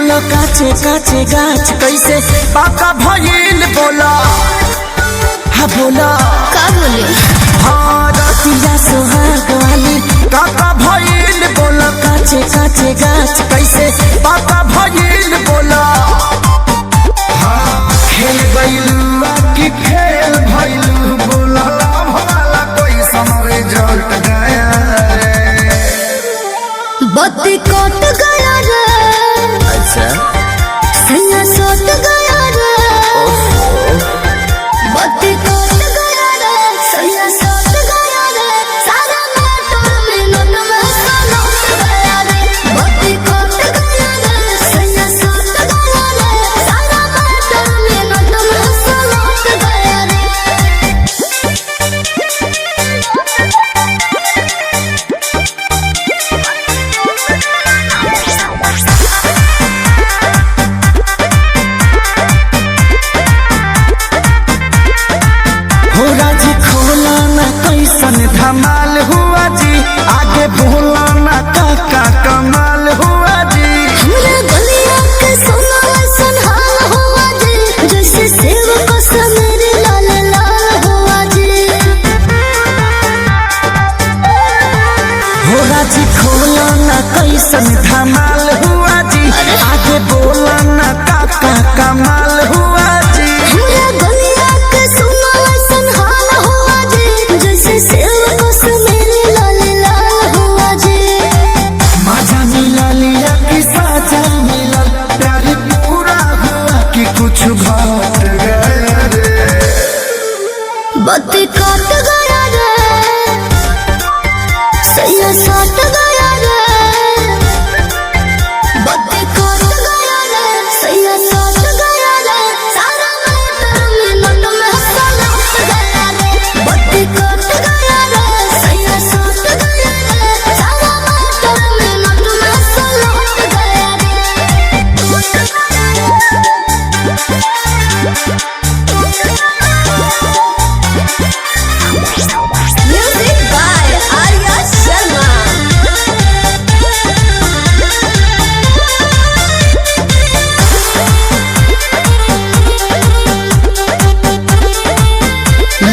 बोला काचे काचे गाछ कैसे पाका भइल बोला। हाँ बोला का बोले हाँ रतिया सोहाग वाली काका भइल बोला काचे काचे गाछ कैसे पाका भइल बोला। हाँ खेल गइलू की खेल भइलू बोला भला कोई समरे जट गया बत्ती कट गया रे। अच्छा सैया सट गया रे। बत्ती कट गया रे। सैया सट गया रे। सारा मोटर में नट में सलट गया रे। बत्ती कट गया रे। सैया सट गया रे। सारा मोटर में नट में सलट गया रे। धमाल हुआ जी आगे भोला ना काका कमाल हुआ जी। हमरा गलिया के सोना ऐसन हाल हुआ जी जैसे सेव को समेरे लाल लाल हुआ जी। हो राजी खोला ना कैसन धमाल हुआ जी आगे बोला ना काका कमाल हुआ जी। हमरा गलिया के सोना ऐसन हाल हुआ जी जैसे सेव को समेरे लाल लाल हुआ जी। मजा मिला लिया कि साजा मिला प्यार पूरा हुआ कि कुछ घट गया रे। बत्ती कट गया रे। सैया सट गया रे। बत्ती कट गया रे। सैया सट गया रे। सारा मोटर में नट में सलट गया रे। बत्ती कट गया रे। सैया सट गया रे। सारा मोटर में नट में सलट गया Music by Arya Sharma.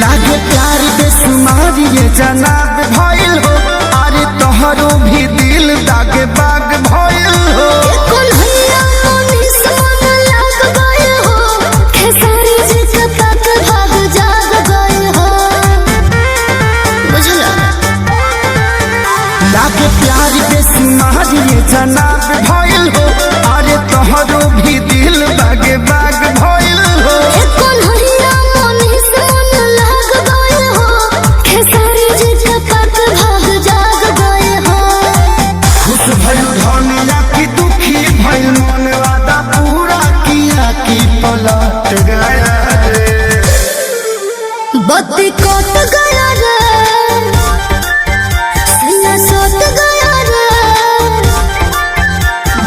लागे प्यार बेसुमार ये जनाब भइल हो अरे तोहरो भी दिल दागे बाग भइल हो। कन्हैया मोनी मन लग गए हो। खेसारी जी के तक भाग जाग गए हो। बुझला लागे प्यार बेसुमार ये जनाब भइल हो अरे तोहरो भी दिल दागे बाग भइल हो। कन्हैया मोनी मन लग गए हो। खेसारी जी के तक भाग जाग गए हो। खुश भइल धनिया की दुखी भइल मन वादा पूरा किया कि पलट गया रे। बत्ती कट गया रे। सैया सट गया रे।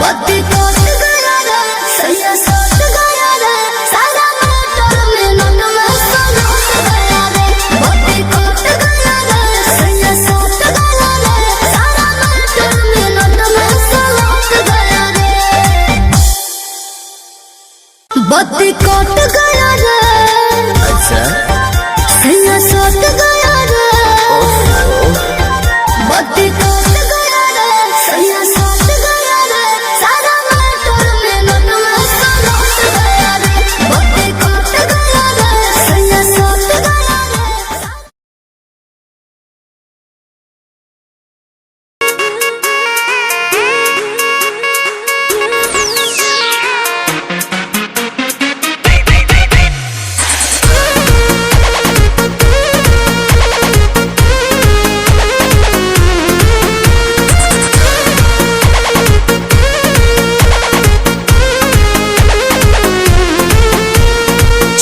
बत्ती कट गया रे। सैया सट गया रे। सारा मोटर में नट में सलट गया रे। बत्ती कट गया रे। सैया सट गया रे। सारा मोटर में नट में सलट गया रे। बत्ती कट गया रे। अच्छा सैया सट गया रे। बत्ती कट गया रे। सैया सट गया रे। सारा मोटर में नट में सलट गया रे। बत्ती कट गया रे। सैया सट गया रे।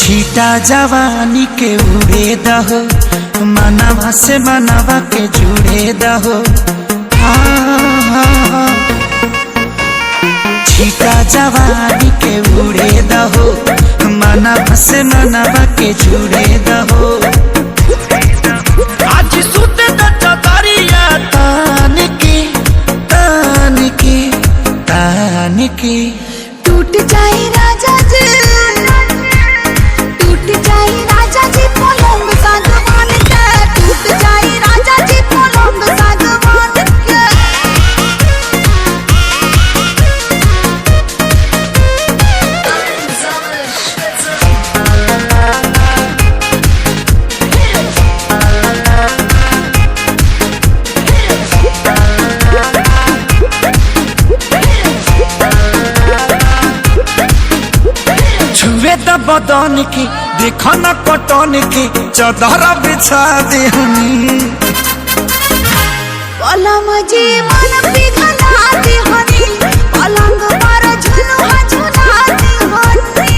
छीटा जवानी के उड़े दहो मनवा से मनवा के जुड़े दहो। छीटा जवानी के उड़े दहो मनवा से मनवा के जुड़े दहो। आज सुते दरिया तान के बदन के देखो न कटन के चदरा बिछा दे हनी पलम जी मन पिघला दे हनी पलंग पर झुलुआ झुला दे हनी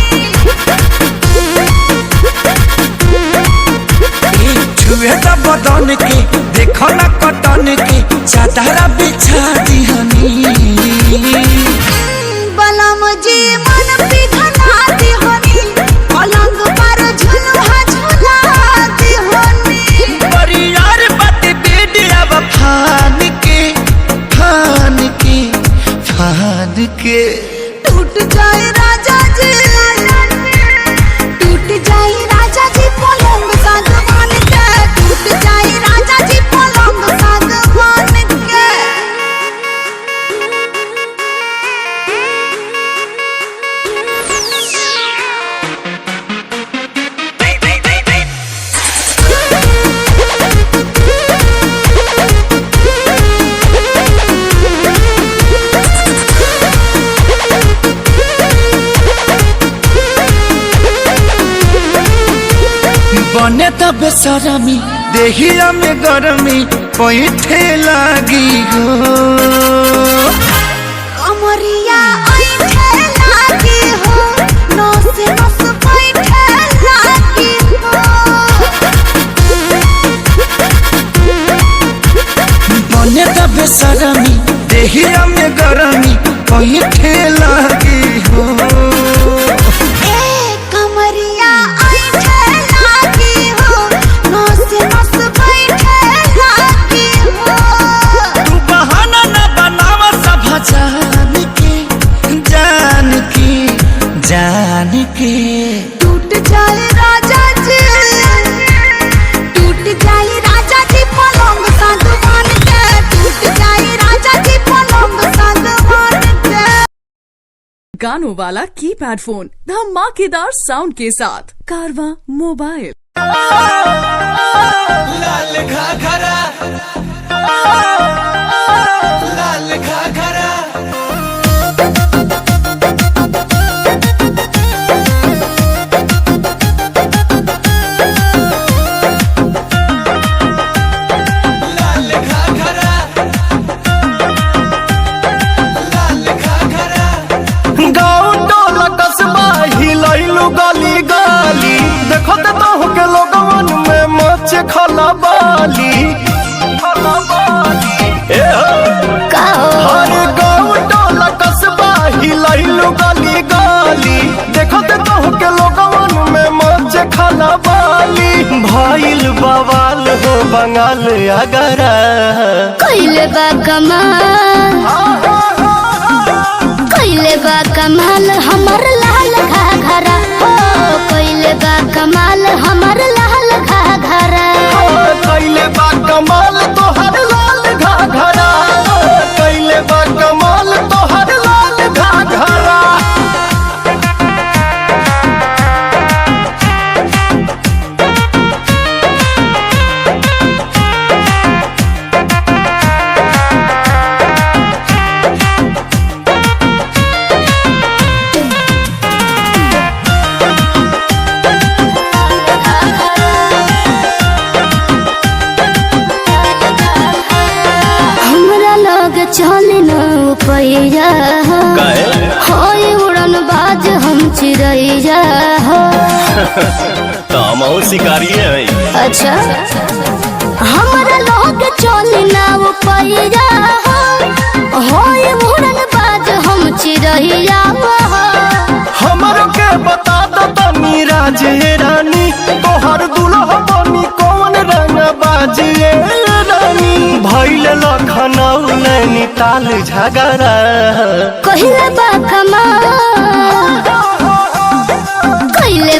छुए त बदन के देखो न कटन के चदरा बिछा दे हनी पलम जी मन पिघला दे हनी पलंग पर झुलुआ झुला दे हनी परियार बात बेडिया फान के फान के फान के टूट जाए राजा जी टूट जाए राजा जी पलंग सागवान के टूट जाए राजा जी पलंग सागवान के बने तब बेसरमी देहिया में गरमी पैठे लागी हो कमरिया ऐठे लागी हो नस नस बैठे लागी हो बने तब बेसरमी देहिया में गरमी पैठे लागी हो कमरिया ऐठे लागी हो नस नस बैठे लागी हो तू बहाना न बनावा सब जान के जान के जान के टूट जाए राजा जी टूट जाए राजा जी पलंग सागवान के टूट जाए राजा जी पलंग सागवान के गानों वाला कीपैड फोन धमाकेदार साउंड के साथ कारवा मोबाइल। लाल घाघरा लाल घाघरा लाल घाघरा लाल घाघरा गाँव टोला कस्बा हिलैलू गली गली देखो तो तोह के लोगवन में मच खला बाली ए हो हर गाँव टोला कस्बा हिलैलू गली गली देखो तो तोह के लोगवन में मच खला बाली भइल बवाल हो बंगाल अगरा कइले बा कमाल हमर लाल घाघरा हो कइले बा कमाल हमर लाल घाघरा कैले बा कमाल तोहर लाल घाघरा कैले बा कमाल तोहर लाल घाघरा हमरा लग चले न पैया होय उड़न बाज हम चिड़ैया हो शिकारी है। अच्छा हमरा लग चले न पैया होय उड़न बाज हम चिड़ैया हो हमरो के बता दो तनी राजे रानी तोहर दुल्हा बनी कौन रंग बाजिए रानी भइल लखनऊ नैनीताल झगड़ा कहिले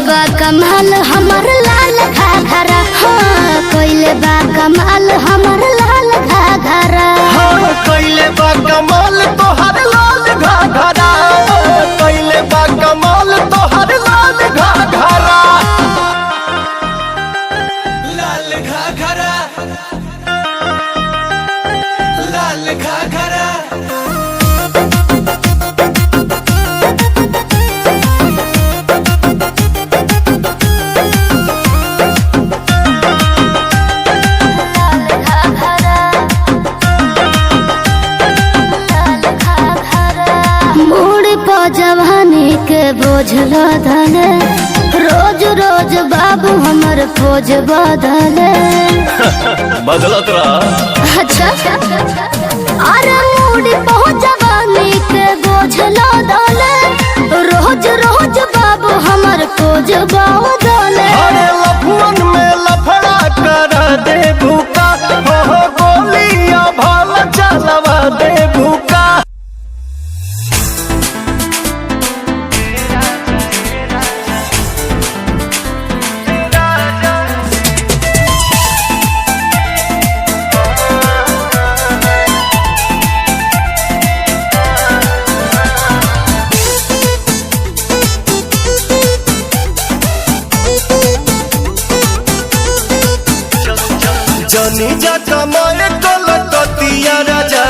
बा कमाल हमर लाल घाघरा हाँ कहिले बा कमाल हमर लाल घाघरा हाँ कैले बा कमाल तोहर लाल घाघरा कैले बा कमाल तोहर लाल घाघरा लाल घाघरा लाल घाघरा बोझ लदले रोज रोज बाबू हमर पोज बदले बदलत रहा। अच्छा अरे मूडी पहुंच जवानी के बोझ लदले रोज रोज बाबू हमर पोज बदले। अरे लफुअन में लफड़ा कर दे भूका हो गोलियां भाल चलवा दे भूका। जनी जा कमाए कलकतिया राजा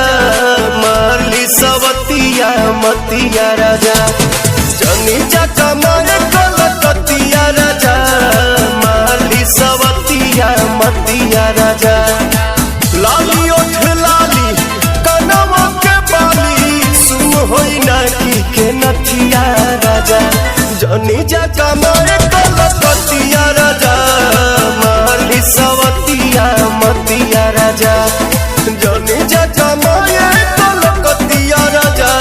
मारली सवतिया मतिया राजा। जनी जा कमाए कलकतिया राजा मारली सवतिया मतिया राजा। लाली ओठ लाली कनवा के बाली सुन होई ना की के नथिया राजा। जनी जा कमाए कलकतिया राजा मारली सवतिया मतिया राजा। जनी जा कमाए कलकतिया राजा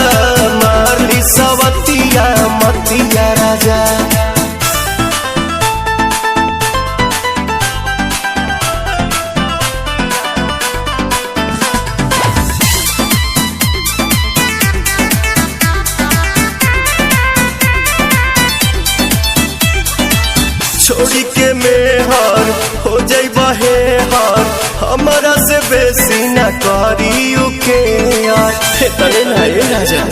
मारली सवतिया मतिया राजा। छोड़ी के मेहर हो जाई बहे हर हमारा से बेसी न करी उके यार। तने नहीं राजा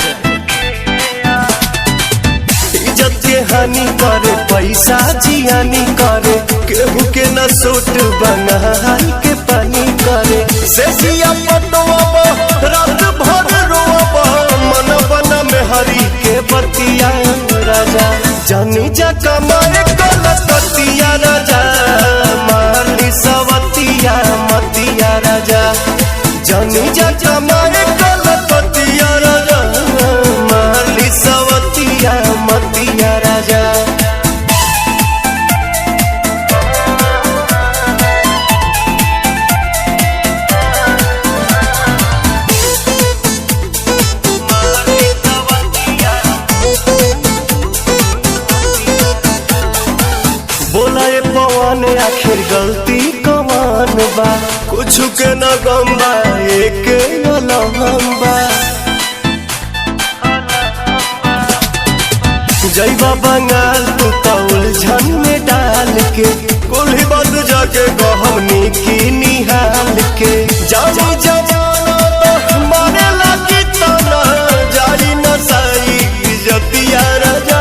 इज्जत के हानि करे पैसा जियानी करे केहू के न सूट बंगाल के पानी करे। सेसिया पटवा रात भर रोवा मन बना में हरी के बतिया राजा। जनी जा कमाए कलकतिया राजा मारली सवतिया मतिया राजा। जनी जा कमाए कलकतिया राजा मारली सवतिया मतिया राजा। बोला ये पवन आखिर गलती कवन बा कुछ के न गम्बा एक लम्बा। जैबा बंगाल तू तो उलझन में डाल के कुल्ही बंद जाके गहमनी की निहाल के। जानी जवाना तो मारे लगी तना जारी नसाई इज्जतिया राजा।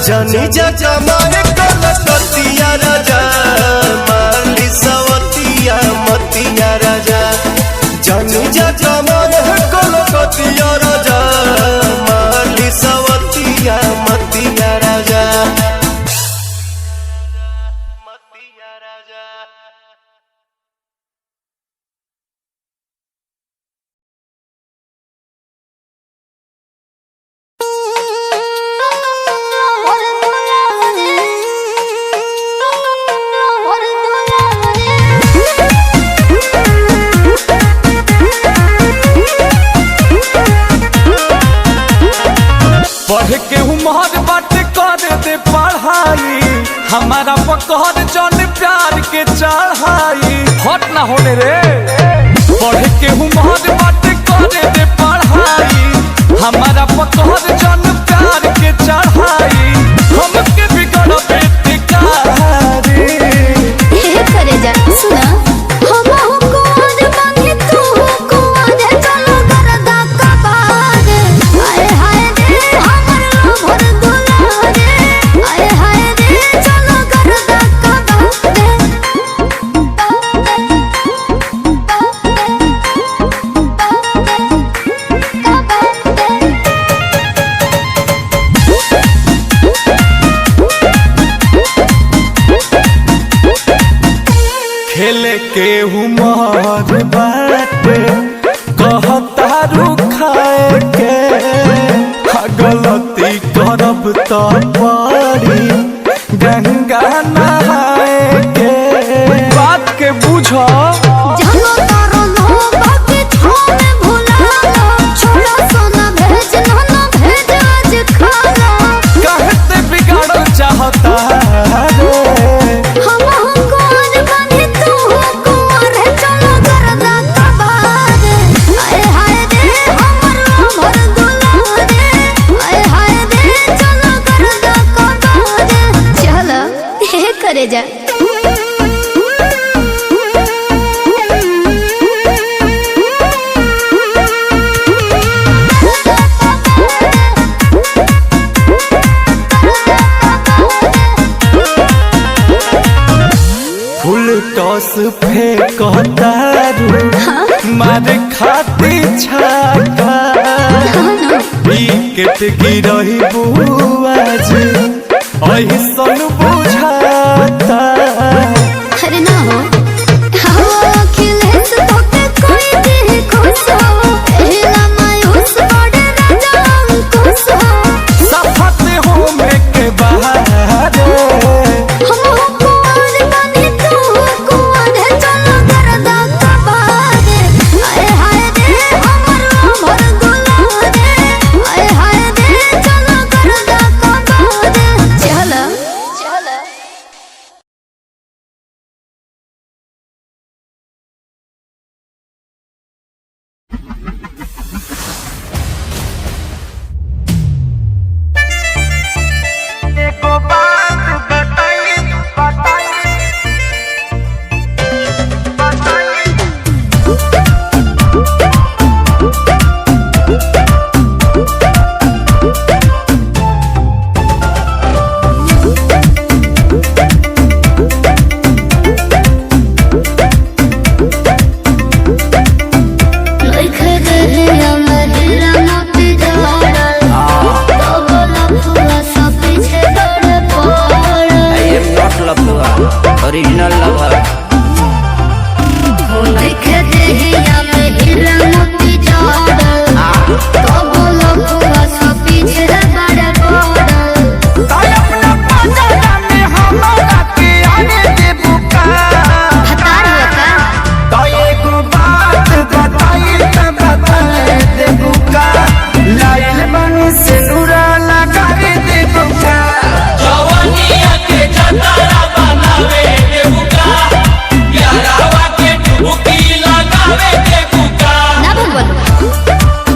जनी जा कमाए कलकतिया राजा मारली सवतिया मतिया राजा। जनी जा कमाए कलकतिया राजा मारली सवतिया मतिया राजा मतिया राजा। पढ़ के उमर बात कर दे पढ़ाई हमारा पकड़ जन प्यार के चढ़ाई हट ना होने रे। पढ़ के उमर बात कर दे पढ़ाई हमारा पकड़ जन प्यार के चढ़ाई। हमके बिगड़ बेटे कारी करे जा सुना हम हमको आज मांगे तू को आज चलो करदा का बाद। आए हाय रे हमर भर दुलारे आए हाय रे चलो करदा का बाद। खेले के उमर बाटे कहता रुखाए के गलती करब त तो पड़ी गंगा नहाए के बात के बुझो जानो तारो लो बाकी छोड़े भुला लो छोड़ा सोना भेज ना भेज आज खाना कहते बिगाड़ो चाहता रे हम कुंवर बने तू कुंवर चलो करदा कबार आए हाय रे हमर भर दुलारे आए हाय रे चलो करदा कबार चलो हे करे जा फुल टॉस फेंकता रू मारे खाती छाका विकेट गिरही बुआज ऐसन बुझाता अरे ना हो हवा खिले से तोके कोई भी खुश हो एला मायूस बड़े राजा खुश हो सफत हो में के बाहर हम कुंवर बने तू कुंवर चलो करदा कबार आए हाय रे हमर भर दुलारे आए हाय रे चलो करदा कबार चलो चलो एको बात बताई लिख दे हमर मोती जोड़ल तो बोला फुआ सब पीछे दौड़ पड़ल I am not lover, original lover. लिख दे हमर मोती जोड़ल तो बोला फुआ सब पीछे दौड़ पड़ल ताई अपना पाजा में हमारा के आने दे बुका हतार होता ताई एको बात बताई त बताए दे बुका लाइल बन से नूरा लगा दे बुका जवानिया के जतारा बनावे के बुका यारावा के डुबकी लगावे के बुका ना बोल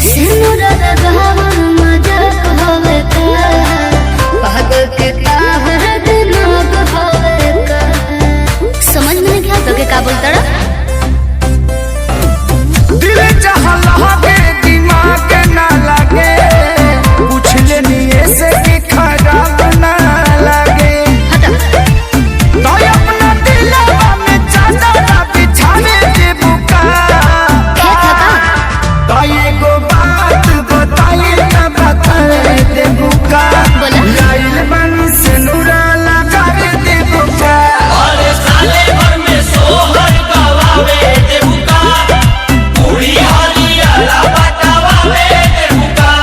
सिनुरा लगावन मजाक होवे का पागल के काहर दिमाग होवे का समझ में नहीं क्या तो के का बोलता रा दिल जहाँ लगे दिमाग ना लगे पूछ लेनी ऐसे कि खराब ना लगे हटा ताई अपना दिलवा में चादर बिछाने दे बुका खेत हटा ताई एको बात बताई त बताए दे बुका बोला। लाइल बन से नूरा लगा दे बुका अरे साले भर में सोहर गवावे के बुका पूरी हरियाला बटावे के बुका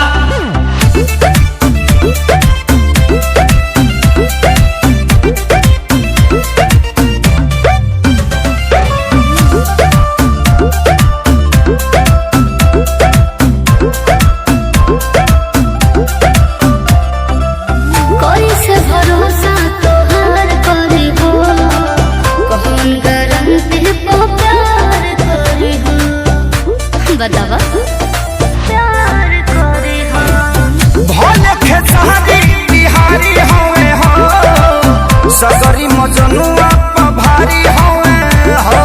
कोई से भरोसा तोहार करी हो कौन गारंटी पे प्यार करी हो बतावा प्यार करी हो भले खेसारी बिहारी होवे हो सगरी मजनुआ पर भारी होवे हो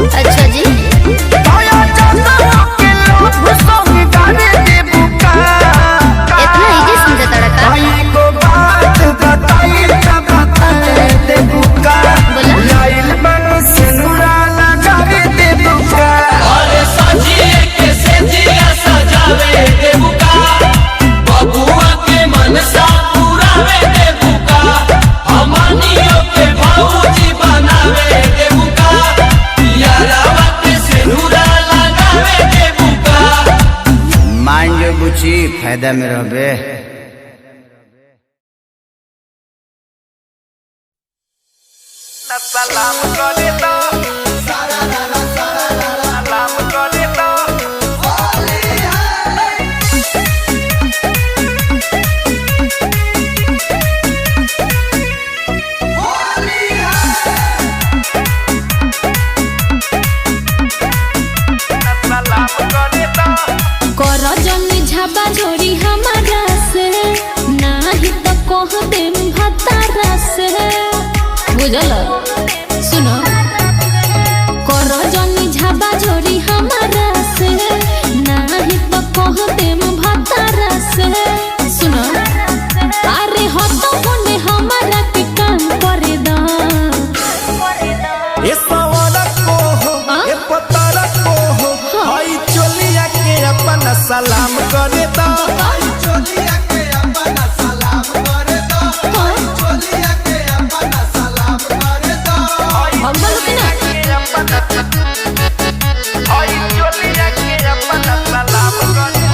अच्छा जी ताया जाता के लोग संग गाने दे बुका इतना इजी समझा तड़का ताई को बात बताई त बताए दे बुका बोला। लाइल बन से नूरा लगा दे बुका अरे सजिए के सेजिए फायदा में रहबे। सलाम करे तो सलाम करे तो कर जनी झाबा झोरी हमारा से नाही तो कह देम भतारा से बुझल सुनो कर जनी झाबा झोरी हमारा से नाही तो कह देम भतारा से सुनो अरे हो तो होने हमारा के काम करे दा ए सवारा को हो ए पतारा को हो हाई चोलिया के अपना सलाम करे दा हाई चोलिया के अपना सलाम करे दा हाई चोलिया के अपना सलाम करे दा हम बोल के ना हाई चोलिया के अपना सलाम करे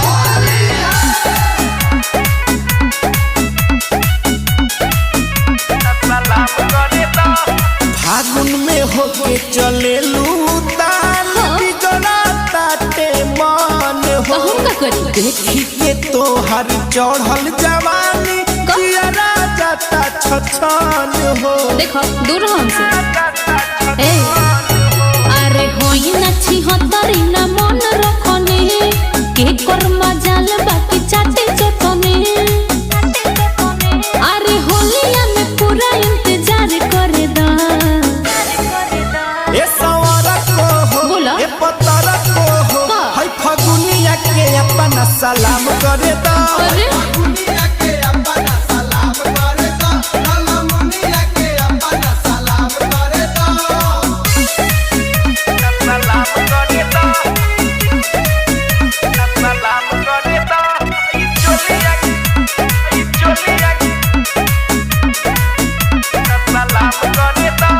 सलाम करे तो फागुन में होके चलेलू तान बिगड़ा ताटे मान हो हम का करी देखी के तोहर चढ़ल जवानी जियरा जाता छछान हो देखो दूर हमसे ए अरे होई नछी हतरी ना मन रखने के कर मजाल बाकी चाटे चटने अरे होलिया में पूरा इंतजार करे दा ए सवारा को हो बोला। ए पतारा को हो का? हाय फागुनिया के अपना सलाम करे दा अरे फागुनिया के अपना सलाम करे दा ललमुनिया के अपना सलाम करे दा सलाम करे तो सलाम करे तो चोलिया सलाम करे तो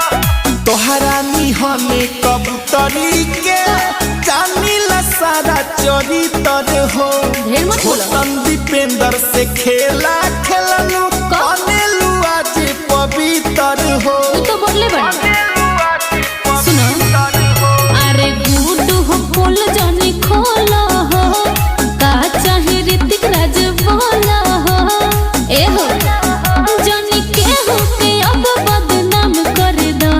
तोहरा निहने कबूतरी के जानी ला सारा चरितर हो ढेर मत बोलो। छोटन दीपेंद्र से खेला खेलनु कनेलु आज पवित्र हो तू तो बोले बड़ा सुनो अरे गुडू हो पोल जानी खोला हो का चाहे ऋतिक राज बोला हो ए हो जानी के हो के अब बदनाम कर दा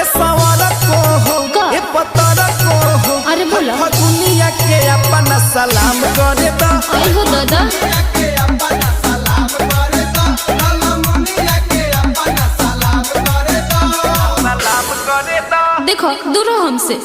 ए सवारा को हो का? ए पतारा को हो अरे बोला। फगुनिया के अपना सलाम करे दा आई हो दादा के अपना सलाम करे दा ललमुनिया के अपना सलाम करे दा सलाम करे तो देखो दूर हमसे